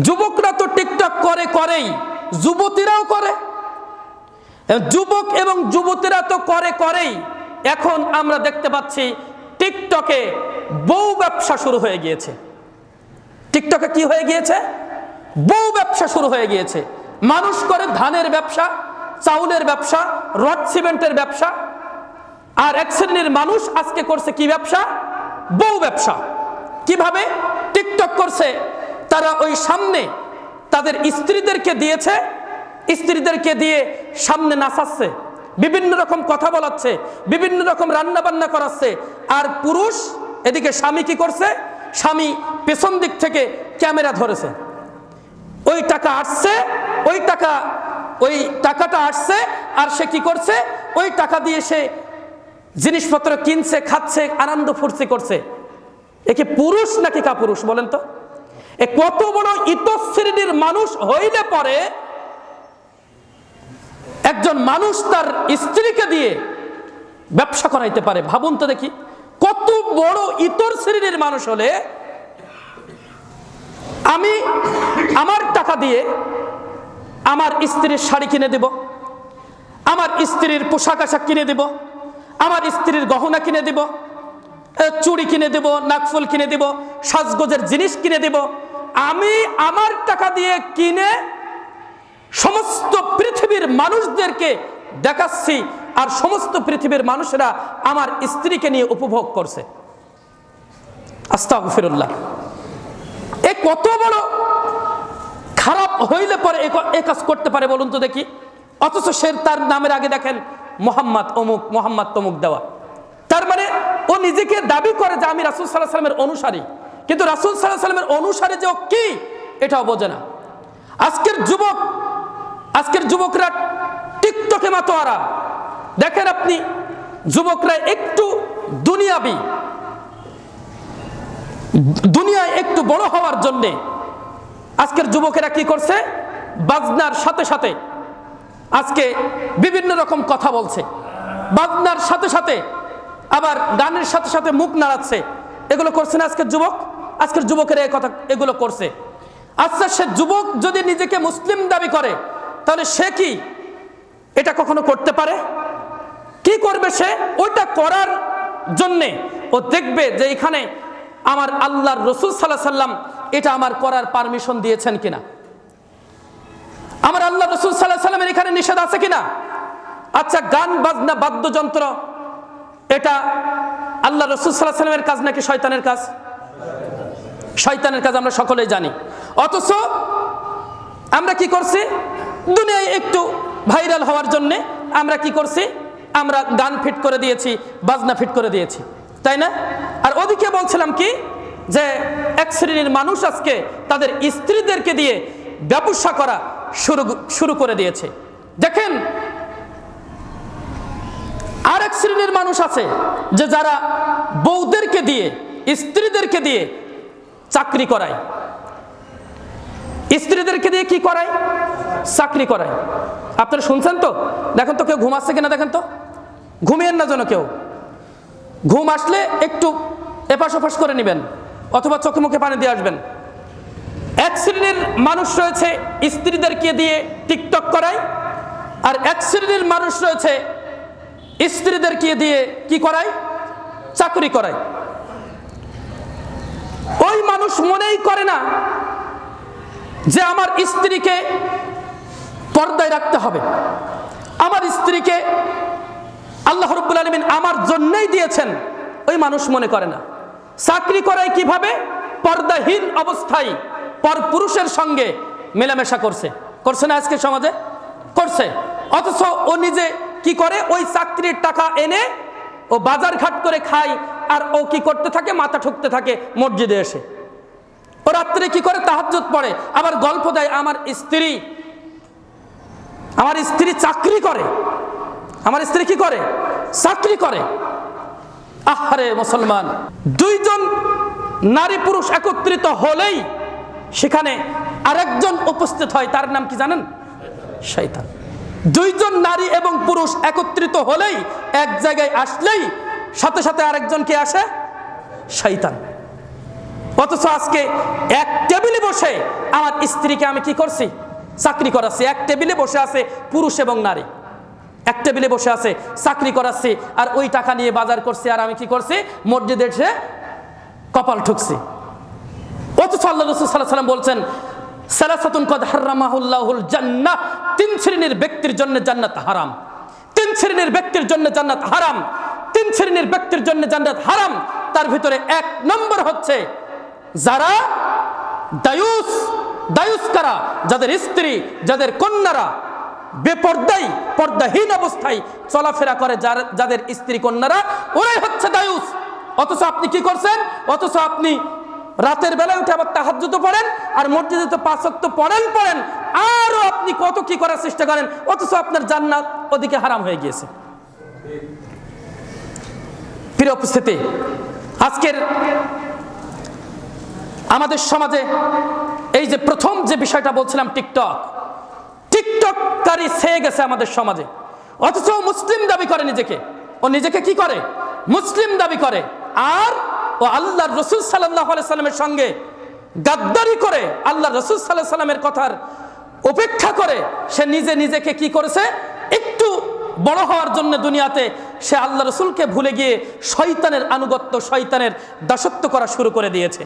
যুবকরা তো টিকটক করেই, যুবতীরাও করে। যুবক এবং যুবতীরা তো করেই। এখন আমরা দেখতে পাচ্ছি টিকটকে বউ ব্যবসা শুরু হয়ে গিয়েছে। টিকটকে কি হয়ে গিয়েছে? বউ ব্যবসা শুরু হয়ে গিয়েছে। মানুষ করে ধানের ব্যবসা, চাউলের ব্যবসা, রড সিমেন্টের ব্যবসা। আর এক শ্রেণীর মানুষ আজকে করছে কি ব্যবসা? বউ ব্যবসা। কিভাবে? টিকটক করছে, তারা ওই সামনে তাদের স্ত্রীদেরকে দিয়েছে, স্ত্রীদেরকে দিয়ে সামনে নাচাচ্ছে, বিভিন্ন রকম কথা বলাচ্ছে, বিভিন্ন রকম রান্না বান্না করাচ্ছে। আর পুরুষ এদিকে স্বামী কি করছে? স্বামী পেছন দিক থেকে ক্যামেরা ধরেছে। ওই টাকা আসছে, ওই টাকাটা আসছে, আর সে কি করছে? ওই টাকা দিয়ে সে জিনিসপত্র কিনছে, খাচ্ছে, আনন্দ ফুর্তি করছে। একে পুরুষ নাকি কাপুরুষ বলেন তো? এ কত বড় ইতশ্রেণীর মানুষ হইলে পরে একজন মানুষ তার স্ত্রীকে দিয়ে ব্যবসা করাইতে পারে? ভাবুন তো দেখি, কত বড় ইতর শ্রেণীর মানুষ হলে আমি আমার টাকা দিয়ে আমার স্ত্রীর শাড়ি কিনে দেব, আমার স্ত্রীর পোশাক আশাক কিনে দেব, আমার স্ত্রীর গহনা কিনে দেব, চুড়ি কিনে দেব, নাকফুল কিনে দেব, সাজগোজের জিনিস কিনে দেব। আমি আমার টাকা দিয়ে কিনে সমস্ত পৃথিবীর মানুষদেরকে দেখাচ্ছি, আর সমস্ত পৃথিবীর মানুষেরা আমার স্ত্রীকে নিয়ে উপভোগ করছে। আস্তাগফিরুল্লাহ। এ কত বড় খারাপ হইলে পরে এ কাজ করতে পারে বলুন তো দেখি? অথচ সে তার নামের আগে দেখেন মোহাম্মদ অমুক, মোহাম্মদ তমুক দেওয়া। তার মানে ও নিজেকে দাবি করে যে আমি রাসূল সাল্লাল্লাহু আলাইহি ওয়াসাল্লামের অনুসারী, কিন্তু রাসূল সাল্লাল্লাহু আলাইহি ওয়াসাল্লামের অনুসারী যে কি এটাও বোঝে না। আজকের যুবকরা টিকটকে মাতোয়ারা। দেখেন আপনি, যুবকরা একটু দুনিয়ায় একটু বড় হওয়ার জন্যে আজকের যুবকেরা কি করছে? বাজনার সাথে সাথে আজকে বিভিন্ন রকম কথা বলছে, বাজনার সাথে সাথে আবার গানের সাথে সাথে মুখ নাড়াচ্ছে। এগুলো করছে না আজকের যুবকেরা এগুলো করছে। আচ্ছা, সে যুবক যদি নিজেকে মুসলিম দাবি করে, তাহলে সে কি এটা কখনো করতে পারে? কি করবে সে? ওইটা করার জন্যে ও দেখবে যে এখানে আমার আল্লাহর রাসূল সাল্লাল্লাহু আলাইহি সাল্লাম এটা আমার করার পারমিশন দিয়েছেন কিনা, আমার আল্লাহ রাসূল সাল্লাল্লাহু আলাইহি সাল্লামের এখানে নিষেধ আছে কিনা। আচ্ছা, গান বাজনা বাদ্যযন্ত্র এটা আল্লাহ রাসূল সাল্লাল্লাহু আলাইহি সাল্লামের কাজ নাকি শয়তানের কাজ? শয়তানের কাজ আমরা সকলেই জানি। অথচ আমরা কি করছি? দুনিয়ায় একটু ভাইরাল হওয়ার জন্য আমরা কি করছি? আমরা গান ফিট করে দিয়েছি, বাজনা ফিট করে দিয়েছি, তাই না? আর ওদিকে বলছিলাম কি, যে এক শ্রেণীর মানুষ আজকে তাদের স্ত্রীদেরকে দিয়ে ব্যবসা করা শুরু করে দিয়েছে। দেখেন, আর এক শ্রেণীর মানুষ আছে যে যারা বউদেরকে দিয়ে, স্ত্রীদেরকে দিয়ে চাকরি করায়। স্ত্রীদেরকে দিয়ে কি করায়? চাকরি করায়। আপনারা শুনছেন তো? দেখেন তো কেউ ঘুমাচ্ছে কিনা, দেখেন তো। ঘুমিয়েন না যেন কেউ। ঘুম আসলে একটু এপাশ ওপাশ করে নেবেন, অথবা চোখে মুখে পানি দিয়ে আসবেন। এক শ্রেণীর মানুষ রয়েছে স্ত্রীদেরকে দিয়ে টিকটক করায়, আর এক শ্রেণীর মানুষ রয়েছে স্ত্রীদেরকে দিয়ে কি করায়? চাকরি করায়। ওই মানুষ মনেই করে না যে আমার স্ত্রীকে পর্দায় রাখতে হবে, আমার স্ত্রীকে আল্লাহ রাব্বুল আলামিন আমার জন্যই দিয়েছেন। ওই মানুষ মনে করে না। চাকরি করায় কিভাবে? পর্দাহীন অবস্থায় পরপুরুষের সঙ্গে মেলামেশা করছে না আজকে সমাজে? করছে। অথচ ও নিজে কি করে? ওই চাকরির টাকা এনে ও বাজার ঘাট করে খায়, আর ও কি করতে থাকে? মাথা ঠুকতে থাকে মসজিদে এসে। ও রাত্রে কি করে? তাহাজ্জুদ পড়ে, আবার গল্প দেয় আমার স্ত্রী চাকরি করে। আমার স্ত্রী কি করে? চাকরি করে। আহারে মুসলমান, দুইজন নারী পুরুষ একত্রিত হলেই সেখানে আরেকজন উপস্থিত হয়, তার নাম কি জানেন? শয়তান। দুইজন নারী এবং পুরুষ একত্রিত হলেই, এক জায়গায় আসলেই সাথে সাথে আরেকজন কে আসে? শয়তান। অথচ আজকে এক টেবিলে বসে আমার স্ত্রীকে আমি কি করছি, চাকরি করাচ্ছি। এক টেবিলে বসে আছে পুরুষ এবং নারী, এক টেবিলে বসে আছে, চাকরি করাচ্ছি, আর ওই টাকা নিয়ে বাজার করছি, আর আমি কি করছি, মসজিদে এসে কপাল ঠুকছি। অথচ আল্লাহ রাসূল সাল্লাল্লাহু আলাইহি ওয়াসাল্লাম বলছেন, সালাসাতুন কদ হারামাহুল্লাহুল জান্নাহ, তিন শ্রেণীর ব্যক্তির জন্য জান্নাত হারাম, তিন শ্রেণীর ব্যক্তির জন্য জান্নাত হারাম, তিন শ্রেণীর ব্যক্তির জন্য জান্নাত হারাম। তার ভিতরে এক নম্বর হচ্ছে যারা দায়ুস, দায়ুস কারা, যাদের স্ত্রী, যাদের কন্যারা বেপর্দায়, পর্দাহীন অবস্থায় চলাফেরা করে, যাদের স্ত্রী কন্যারা, ওরাই হচ্ছে দায়ুস। অথচ আপনি কি করছেন, অথচ আপনি রাতের বেলায় উঠে আবার তাহাজ্জুদ পড়েন, আর মসজিদে তো 5 ওয়াক্ত পড়েন, আরো আপনি কত কি করার চেষ্টা করেন, অথচ আপনার জান্নাত ওদিকে হারাম হয়ে গিয়েছে। প্রিয় উপস্থিতি, আজকের আমাদের সমাজে এই যে প্রথম যে বিষয়টা বলছিলাম, টিকটককারী ছেয়ে গেছে আমাদের সমাজে। অথচ মুসলিম দাবি করে নিজেকে, ও নিজেকে কি করে, মুসলিম দাবি করে, আর ও আল্লাহর রাসূল সাল্লাল্লাহু আলাইহি সাল্লামের সঙ্গে গাদ্দারি করে, আল্লাহর রাসূল সাল্লাল্লাহু আলাইহি সাল্লামের কথার উপেক্ষা করে সে নিজেকে কি করেছে, একটু বড় হওয়ার জন্য দুনিয়াতে সে আল্লাহ রাসূলকে ভুলে গিয়ে শয়তানের আনুগত্য, শয়তানের দাসত্ব করা শুরু করে দিয়েছে।